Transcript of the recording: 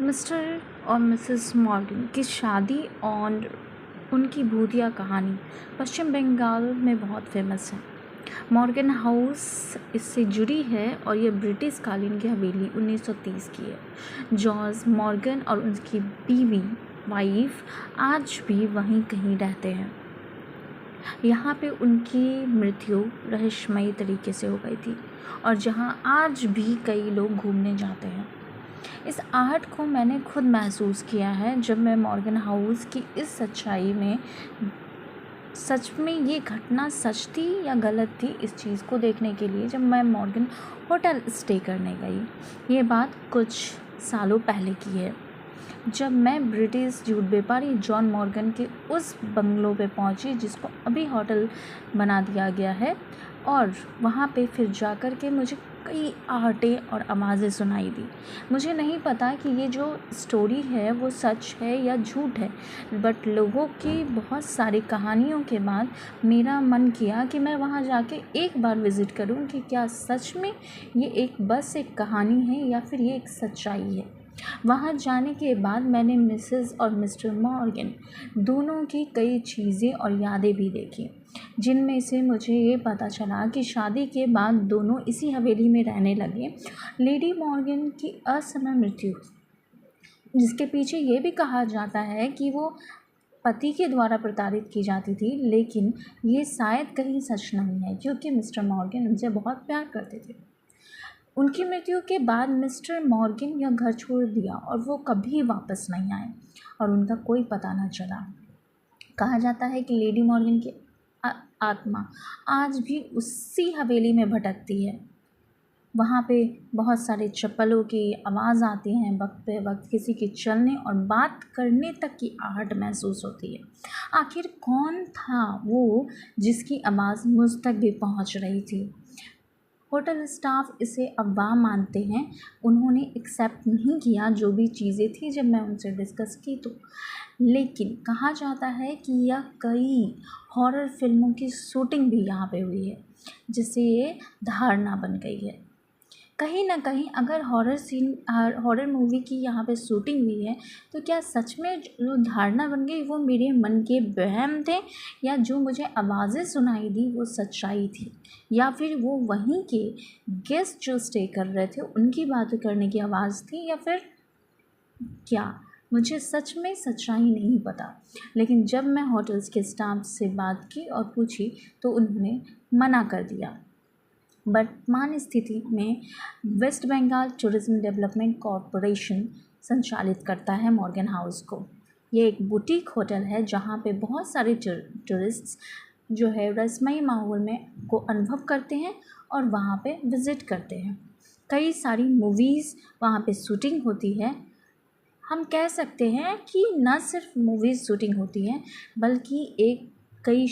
Mister और Mrs Morgan की शादी और उनकी भूतिया कहानी पश्चिम बंगाल में बहुत फेमस है। मॉर्गन हाउस इससे जुड़ी है और यह ब्रिटिश कालीन की हवेली 1930 की है। जॉर्ज मॉर्गन और उनकी बीवी वाइफ आज भी वहीं कहीं रहते हैं। यहाँ पे उनकी मृत्यु रहस्यमयी तरीके से हो गई थी और जहाँ आज भी कई लोग घूमने जाते हैं। इस आहट को मैंने खुद महसूस किया है जब मैं मॉर्गन हाउस की इस सच्चाई में सच में ये घटना सच थी या गलत थी, इस चीज़ को देखने के लिए जब मैं मॉर्गन होटल स्टे करने गई। ये बात कुछ सालों पहले की है, जब मैं ब्रिटिश जूट व्यापारी जॉन मॉर्गन के उस बंगलों पे पहुंची जिसको अभी होटल बना दिया गया है, और वहाँ पे फिर जाकर के मुझे कई आहटें और आवाज़ें सुनाई दी। मुझे नहीं पता कि ये जो स्टोरी है वो सच है या झूठ है, बट लोगों की बहुत सारी कहानियों के बाद मेरा मन किया कि मैं वहाँ जाके एक बार विज़िट करूँ कि क्या सच में ये एक कहानी है या फिर ये एक सच्चाई है। वहाँ जाने के बाद मैंने मिसेस और मिस्टर मॉर्गन दोनों की कई चीज़ें और यादें भी देखी, जिनमें से मुझे ये पता चला कि शादी के बाद दोनों इसी हवेली में रहने लगे। लेडी मॉर्गन की असमय मृत्यु, जिसके पीछे ये भी कहा जाता है कि वो पति के द्वारा प्रताड़ित की जाती थी, लेकिन ये शायद कहीं सच नहीं है क्योंकि मिस्टर मॉर्गन उनसे बहुत प्यार करते थे। उनकी मृत्यु के बाद मिस्टर मॉर्गन यह घर छोड़ दिया और वो कभी वापस नहीं आए और उनका कोई पता न चला। कहा जाता है कि लेडी मॉर्गन की आत्मा आज भी उसी हवेली में भटकती है। वहाँ पे बहुत सारे चप्पलों की आवाज़ आती हैं, वक्त पे वक्त किसी के चलने और बात करने तक की आहट महसूस होती है। आखिर कौन था वो जिसकी आवाज़ मुझ तक भी पहुँच रही थी? होटल स्टाफ इसे अफवाह मानते हैं। उन्होंने एक्सेप्ट नहीं किया जो भी चीज़ें थी जब मैं उनसे डिस्कस की तो, लेकिन कहा जाता है कि यह कई हॉरर फिल्मों की शूटिंग भी यहाँ पे हुई है, जिससे ये धारणा बन गई है। कहीं ना कहीं अगर हॉरर मूवी की यहाँ पे शूटिंग हुई है तो क्या सच में जो धारणा बन गई वो मेरे मन के वहम थे, या जो मुझे आवाज़ें सुनाई दी वो सच्चाई थी, या फिर वो वहीं के गेस्ट जो स्टे कर रहे थे उनकी बातें करने की आवाज़ थी, या फिर क्या? मुझे सच में सच्चाई नहीं पता। लेकिन जब मैं होटल्स के स्टाफ से बात की और पूछी तो उन्होंने मना कर दिया। वर्तमान स्थिति में west Bengal tourism development corporation संचालित करता है मॉर्गन हाउस को। ये एक बुटीक होटल है जहाँ पे बहुत सारे टूरिस्ट्स जो है रसमई माहौल में को अनुभव करते हैं और वहाँ पे विज़िट करते हैं। कई सारी मूवीज़ वहाँ पे शूटिंग होती है। हम कह सकते हैं कि न सिर्फ मूवीज़ शूटिंग होती है बल्कि कई